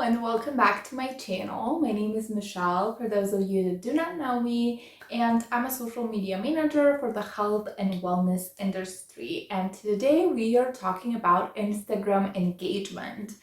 and welcome back to my channel. My name is Michelle, for those of you that do not know me, and I'm a social media manager for the health and wellness industry. And today we are talking about Instagram engagement,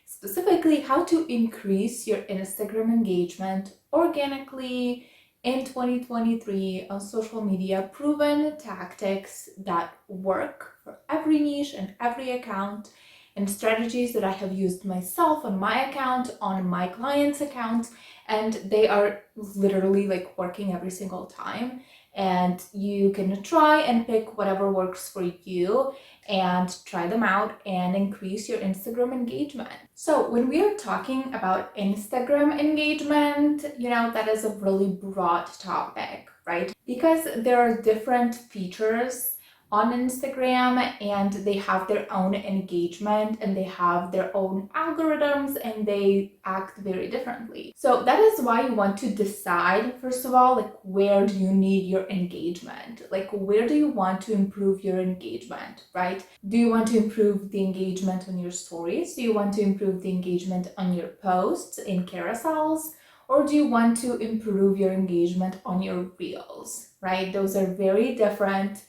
specifically how to increase your Instagram engagement organically in 2023 on social media, proven tactics that work for every niche and every account, and strategies that I have used myself on my account, on my clients' accounts, and they are literally like working every single time. And you can try and pick whatever works for you and try them out and increase your Instagram engagement. So when we are talking about Instagram engagement, that is a really broad topic, right? Because there are different features on Instagram and they have their own engagement and they have their own algorithms and they act very differently. So that is why you want to decide, first of all, like where do you need your engagement? Like where do you want to improve your engagement, right? Do you want to improve the engagement on your stories? Do you want to improve the engagement on your posts in carousels? Or do you want to improve your engagement on your reels, right? Those are very different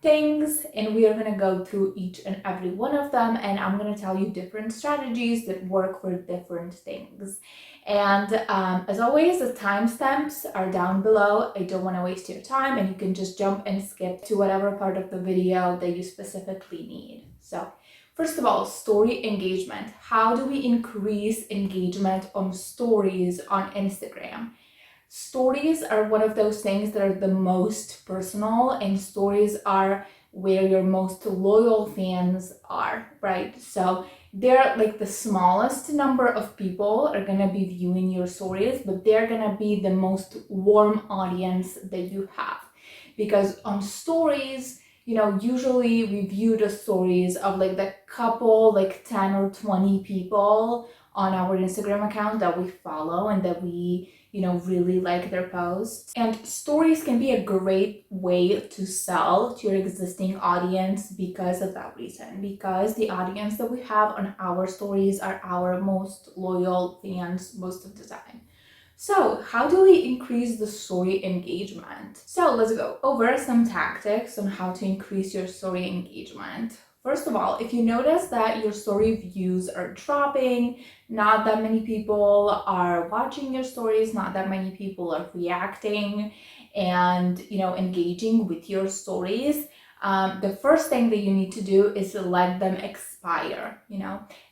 things, and we are going to go through each and every one of them, and I'm going to tell you different strategies that work for different things. And as always, the timestamps are down below. I don't want to waste your time, and you can just jump and skip to whatever part of the video that you specifically need. So first of all, story engagement. How do we increase engagement on stories on Instagram? Stories are one of those things that are the most personal, and stories are where your most loyal fans are, right? So they're like the smallest number of people are gonna be viewing your stories, but they're gonna be the most warm audience that you have. Because on stories, usually we view the stories of like the couple, like 10 or 20 people on our Instagram account that we follow and that we really like their posts. And stories can be a great way to sell to your existing audience because of that reason, because the audience that we have on our stories are our most loyal fans most of the time. So how do we increase the story engagement? So let's go over some tactics on how to increase your story engagement. First of all, if you notice that your story views are dropping, not that many people are watching your stories, not that many people are reacting and engaging with your stories, the first thing that you need to do is to let them expire,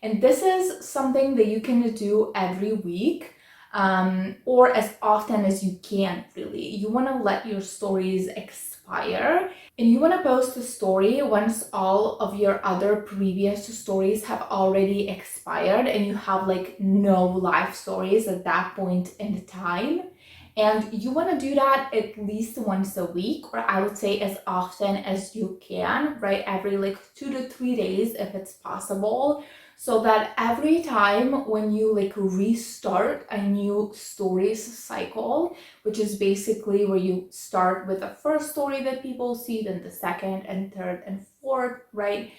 and this is something that you can do every week. Or as often as you can, really. You want to let your stories expire, and you want to post a story once all of your other previous stories have already expired and you have like no live stories at that point in time. And you want to do that at least once a week, or I would say as often as you can, right? Every like 2 to 3 days if it's possible, so that every time when you like restart a new stories cycle, which is basically where you start with the first story that people see, then the second and third and fourth, right?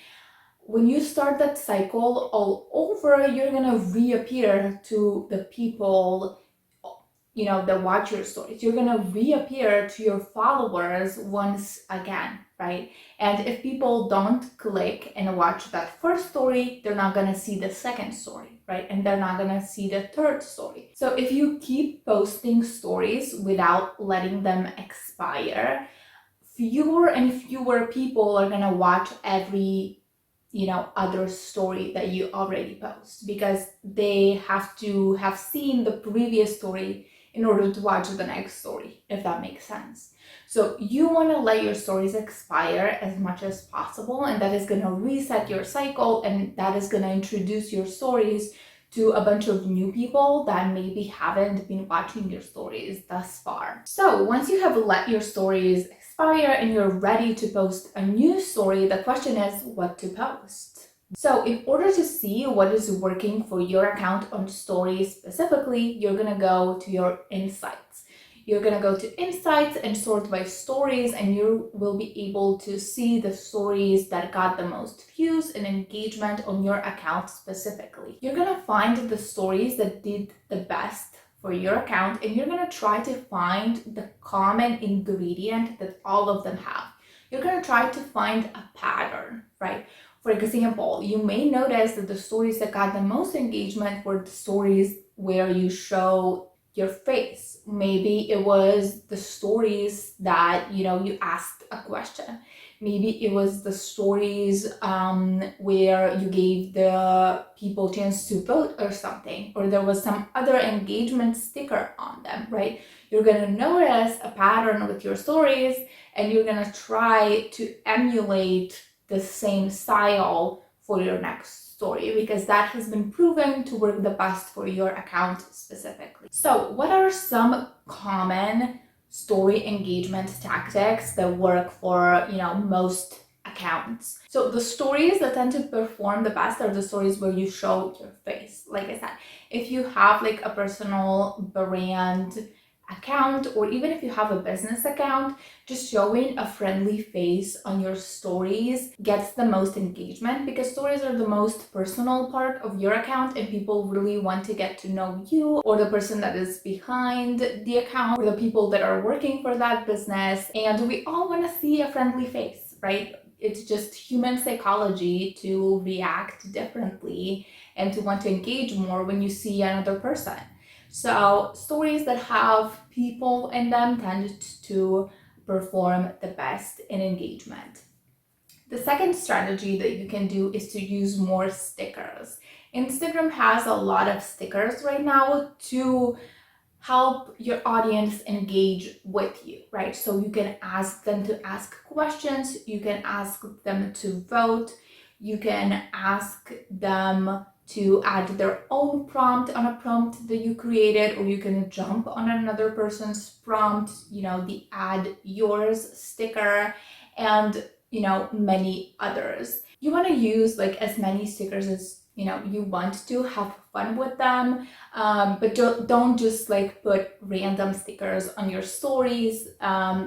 When you start that cycle all over, you're gonna reappear to the people that watch your stories. You're gonna reappear to your followers once again, right? And if people don't click and watch that first story, they're not gonna see the second story, right? And they're not gonna see the third story. So if you keep posting stories without letting them expire, fewer and fewer people are gonna watch every other story that you already post, because they have to have seen the previous story in order to watch the next story, if that makes sense. So you want to let your stories expire as much as possible, and that is going to reset your cycle, and that is going to introduce your stories to a bunch of new people that maybe haven't been watching your stories thus far. So once you have let your stories expire and you're ready to post a new story, the question is what to post. So in order to see what is working for your account on stories specifically, you're gonna go to your insights. You're going to go to insights and sort by stories, and you will be able to see the stories that got the most views and engagement on your account specifically. You're going to find the stories that did the best for your account, and you're going to try to find the common ingredient that all of them have. You're going to try to find a pattern, right? For example, you may notice that the stories that got the most engagement were the stories where you show your face. Maybe it was the stories that, you asked a question. Maybe it was the stories where you gave the people a chance to vote or something, or there was some other engagement sticker on them, right? You're going to notice a pattern with your stories, and you're going to try to emulate the same style for your next story, because that has been proven to work the best for your account specifically. So what are some common story engagement tactics that work for, most accounts? So the stories that tend to perform the best are the stories where you show your face. Like I said, if you have like a personal brand account, or even if you have a business account, just showing a friendly face on your stories gets the most engagement, because stories are the most personal part of your account, and people really want to get to know you, or the person that is behind the account, or the people that are working for that business. And we all want to see a friendly face, right? It's just human psychology to react differently and to want to engage more when you see another person. So stories that have people in them tend to perform the best in engagement. The second strategy that you can do is to use more stickers. Instagram has a lot of stickers right now to help your audience engage with you, right? So you can ask them to ask questions, you can ask them to vote, you can ask them to add their own prompt on a prompt that you created, or you can jump on another person's prompt, the add yours sticker, and many others. You want to use like as many stickers as you want to, have fun with them, but don't just like put random stickers on your stories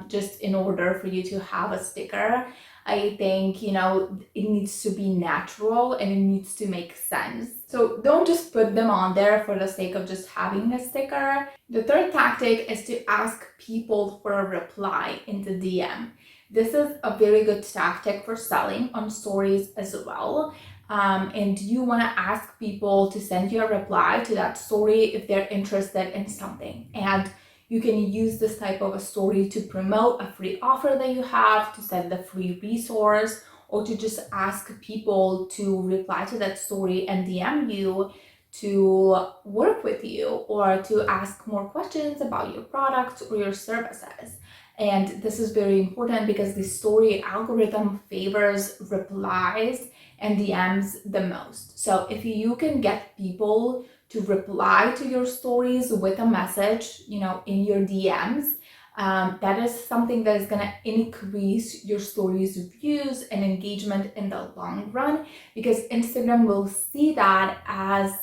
just in order for you to have a sticker. I think it needs to be natural and it needs to make sense. So don't just put them on there for the sake of just having a sticker. The third tactic is to ask people for a reply in the DM. This is a very good tactic for selling on stories as well. And you want to ask people to send you a reply to that story if they're interested in something. And you can use this type of a story to promote a free offer that you have, to send a free resource, or to just ask people to reply to that story and DM you to work with you, or to ask more questions about your products or your services. And this is very important because the story algorithm favors replies and DMs the most. So if you can get people to reply to your stories with a message, in your DMs, that is something that is going to increase your stories views and engagement in the long run, because Instagram will see that as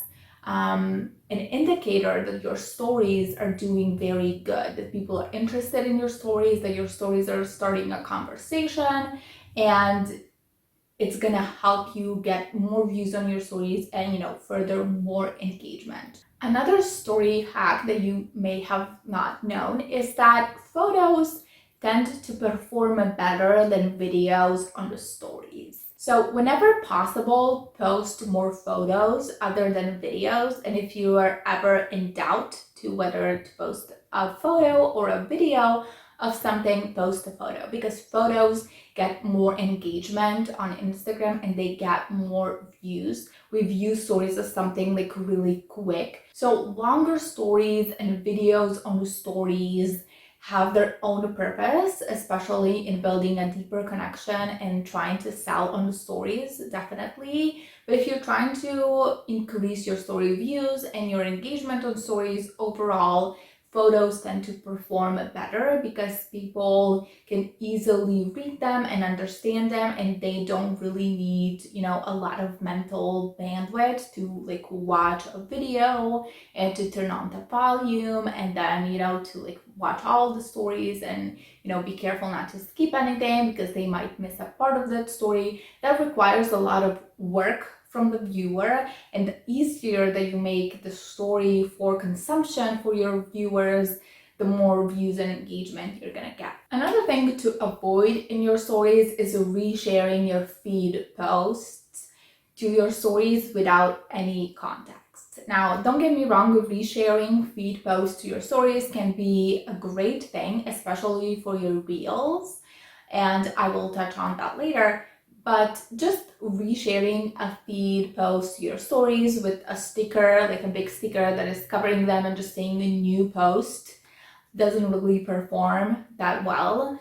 an indicator that your stories are doing very good, that people are interested in your stories, that your stories are starting a conversation, and it's gonna help you get more views on your stories and further more engagement. Another story hack that you may have not known is that photos tend to perform better than videos on the stories. So whenever possible, post more photos other than videos. And if you are ever in doubt to whether to post a photo or a video of something, post a photo, because photos get more engagement on Instagram and they get more views. We view stories as something like really quick. So longer stories and videos on the stories have their own purpose, especially in building a deeper connection and trying to sell on the stories, definitely. But if you're trying to increase your story views and your engagement on stories overall, photos tend to perform better because people can easily read them and understand them, and they don't really need, a lot of mental bandwidth to like watch a video and to turn on the volume and then, to like watch all the stories and, be careful not to skip anything because they might miss a part of that story. That requires a lot of work from the viewer, and the easier that you make the story for consumption for your viewers, the more views and engagement you're gonna get. Another thing to avoid in your stories is resharing your feed posts to your stories without any context. Now, don't get me wrong, resharing feed posts to your stories can be a great thing, especially for your reels, and I will touch on that later. But just resharing a feed post to your stories with a sticker, like a big sticker that is covering them and just saying a new post, doesn't really perform that well.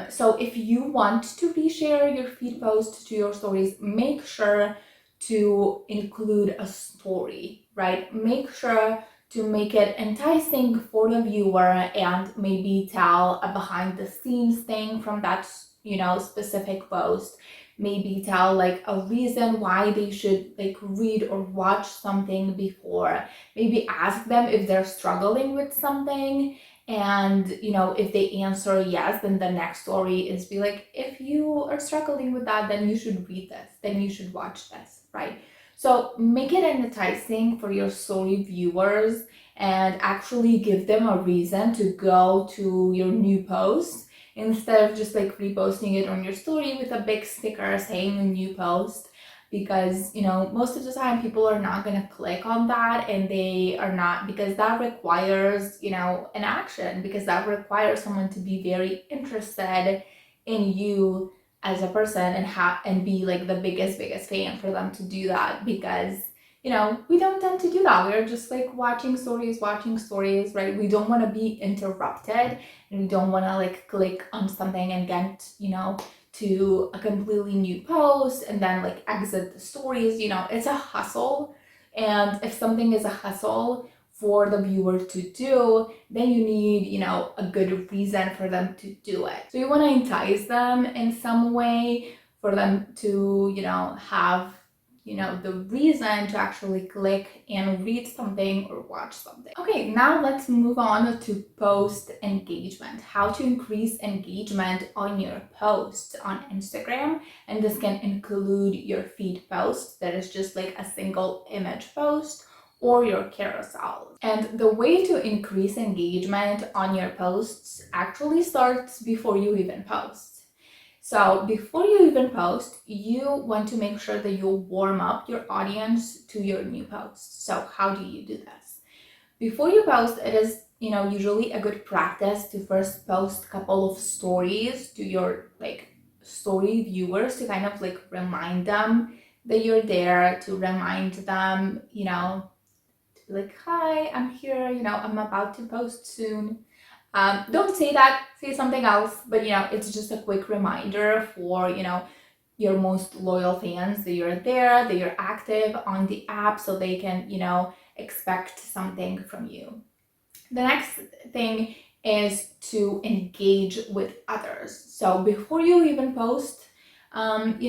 So if you want to reshare your feed post to your stories, make sure to include a story, right? Make sure to make it enticing for the viewer and maybe tell a behind the scenes thing from that specific post. Maybe tell like a reason why they should like read or watch something before. Maybe ask them if they're struggling with something, and if they answer yes, then the next story is be like, if you are struggling with that, then you should read this, then you should watch this, right? So make it enticing for your story viewers and actually give them a reason to go to your new post, instead of just like reposting it on your story with a big sticker saying a new post, because most of the time people are not going to click on that, and they are not, because that requires an action, because that requires someone to be very interested in you as a person and be like the biggest fan for them to do that, because we don't tend to do that. We're just like watching stories, right? We don't want to be interrupted, and we don't want to like click on something and get, to a completely new post and then like exit the stories. It's a hustle. And if something is a hustle for the viewer to do, then you need, a good reason for them to do it. So you want to entice them in some way for them to, have the reason to actually click and read something or watch something. Okay, now let's move on to post engagement. How to increase engagement on your posts on Instagram. And this can include your feed post that is just like a single image post, or your carousel. And the way to increase engagement on your posts actually starts before you even post. So before you even post, you want to make sure that you warm up your audience to your new post. So how do you do this? Before you post, it is, usually a good practice to first post a couple of stories to your like story viewers to kind of like remind them that you're there, to remind them, to be like, hi, I'm here, I'm about to post soon. Don't say that, say something else, but it's just a quick reminder for your most loyal fans that you're there, that you're active on the app, so they can expect something from you. The next thing is to engage with others. So before you even post on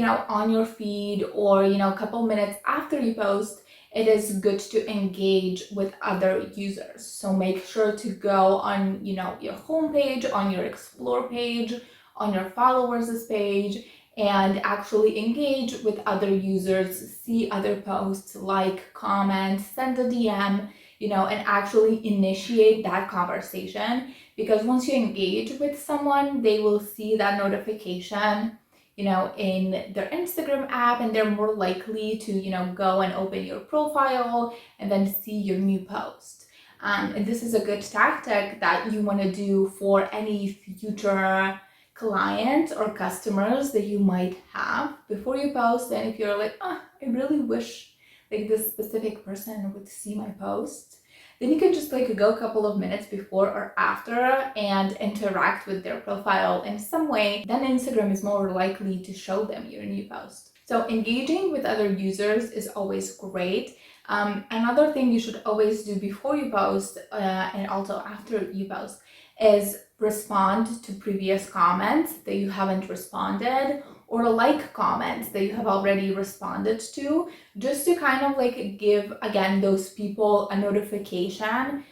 your feed, or a couple minutes after you post, it is good to engage with other users. So make sure to go on, your homepage, on your explore page, on your followers page, and actually engage with other users, see other posts, like, comment, send a DM, and actually initiate that conversation. Because once you engage with someone, they will see that notification in their Instagram app, and they're more likely to, go and open your profile and then see your new post. And this is a good tactic that you want to do for any future clients or customers that you might have before you post. And if you're like, I really wish like this specific person would see my post, then you can just like go a couple of minutes before or after and interact with their profile in some way. Then Instagram is more likely to show them your new post. So engaging with other users is always great. Another thing you should always do before you post and also after you post is respond to previous comments that you haven't responded, or like comments that you have already responded to, just to kind of like give again those people a notification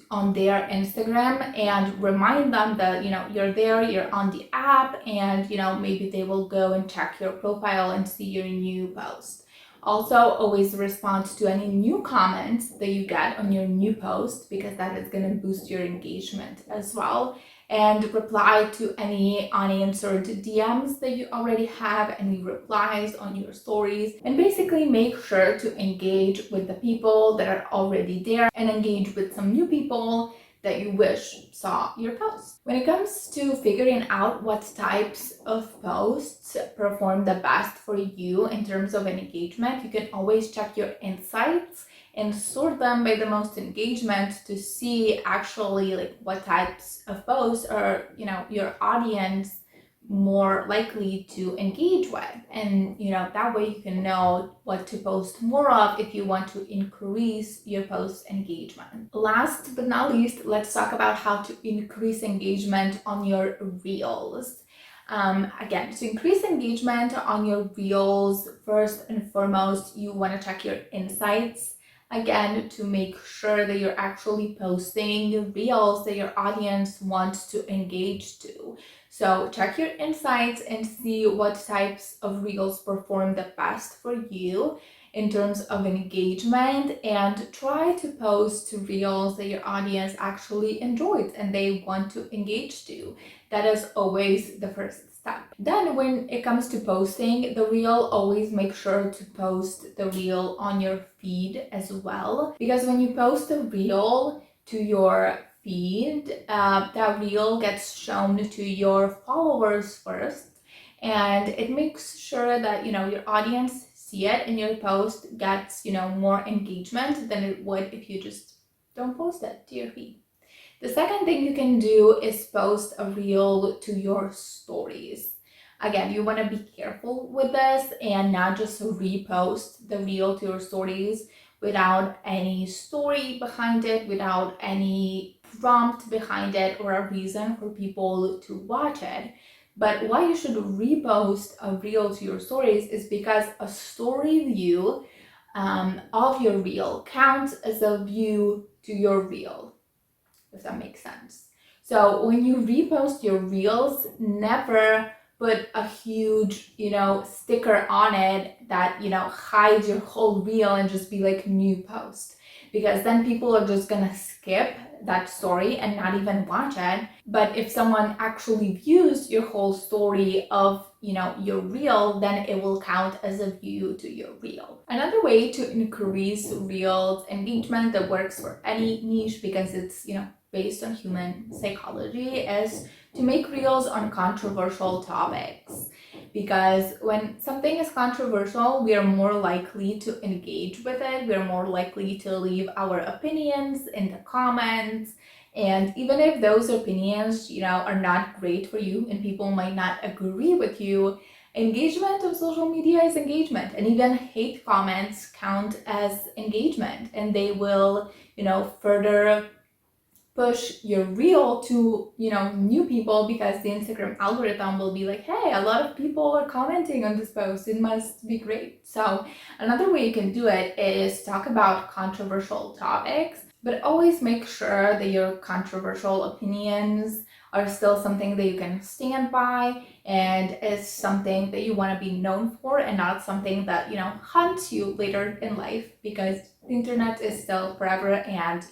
on their Instagram and remind them that you're there, you're on the app, and maybe they will go and check your profile and see your new post. Also, always respond to any new comments that you get on your new post, because that is going to boost your engagement as well. And reply to any unanswered DMs that you already have, any replies on your stories, and basically make sure to engage with the people that are already there and engage with some new people that you wish saw your post. When it comes to figuring out what types of posts perform the best for you in terms of engagement, you can always check your insights and sort them by the most engagement to see actually like what types of posts are your audience more likely to engage with, and that way you can know what to post more of if you want to increase your post engagement. Last but not least, let's talk about how to increase engagement on your reels. Again, to increase engagement on your reels, first and foremost, you want to check your insights. Again, to make sure that you're actually posting reels that your audience wants to engage to. So check your insights and see what types of reels perform the best for you in terms of engagement, and try to post reels that your audience actually enjoys and they want to engage to. That is always the first step. Then when it comes to posting the reel, always make sure to post the reel on your feed as well, because when you post a reel to your feed, that reel gets shown to your followers first, and it makes sure that your audience see it and your post gets more engagement than it would if you just don't post it to your feed. The second thing you can do is post a reel to your stories. Again, you want to be careful with this and not just repost the reel to your stories without any story behind it, without any prompt behind it, or a reason for people to watch it. But why you should repost a reel to your stories is because a story view of your reel counts as a view to your reel, if that makes sense. So when you repost your reels, never put a huge, sticker on it that, hides your whole reel and just be like new post, because then people are just gonna skip that story and not even watch it. But if someone actually views your whole story of your reel, then it will count as a view to your reel. Another way to increase reels engagement that works for any niche, because it's based on human psychology, is to make reels on controversial topics. Because when something is controversial, we are more likely to engage with it, we're more likely to leave our opinions in the comments. And even if those opinions, are not great for you and people might not agree with you, engagement of social media is engagement, and even hate comments count as engagement, and they will, further push your reel to new people, because the Instagram algorithm will be like, hey, a lot of people are commenting on this post, it must be great. So another way you can do it is talk about controversial topics, but always make sure that your controversial opinions are still something that you can stand by and is something that you want to be known for, and not something that haunts you later in life, because the internet is still forever, and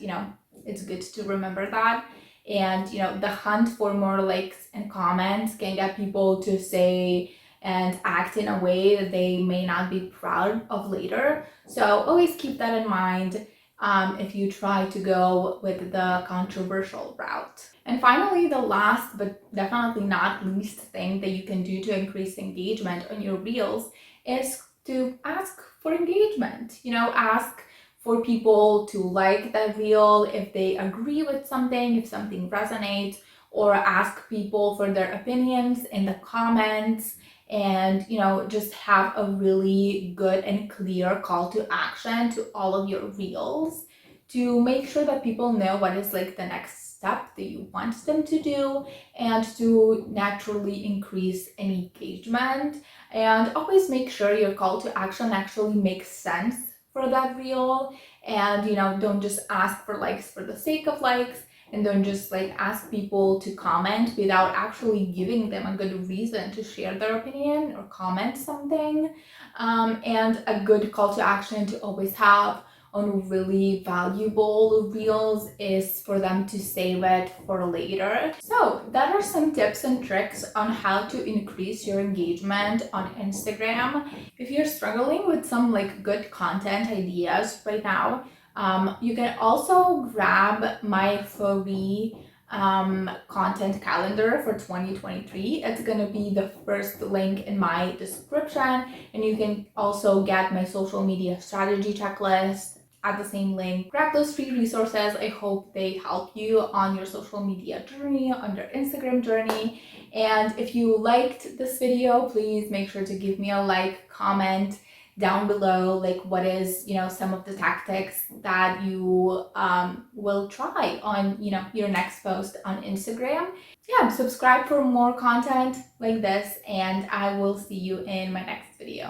it's good to remember that. And the hunt for more likes and comments can get people to say and act in a way that they may not be proud of later. So always keep that in mind if you try to go with the controversial route. And finally, the last but definitely not least thing that you can do to increase engagement on your reels is to ask for engagement. Ask for people to like that reel if they agree with something, if something resonates, or ask people for their opinions in the comments. and just have a really good and clear call to action to all of your reels to make sure that people know what is like the next step that you want them to do, and to naturally increase engagement. And always make sure your call to action actually makes sense for that reel, and don't just ask for likes for the sake of likes, and don't just like ask people to comment without actually giving them a good reason to share their opinion or comment something. And a good call to action to always have on really valuable reels is for them to save it for later. So that are some tips and tricks on how to increase your engagement on Instagram. If you're struggling with some like good content ideas right now, you can also grab my free content calendar for 2023. It's gonna be the first link in my description, and you can also get my social media strategy checklist at the same link. Grab those free resources. I hope they help you on your social media journey, on your Instagram journey. And if you liked this video, please make sure to give me a like, comment down below, like what is some of the tactics that you will try on your next post on Instagram. Yeah, subscribe for more content like this, and I will see you in my next video.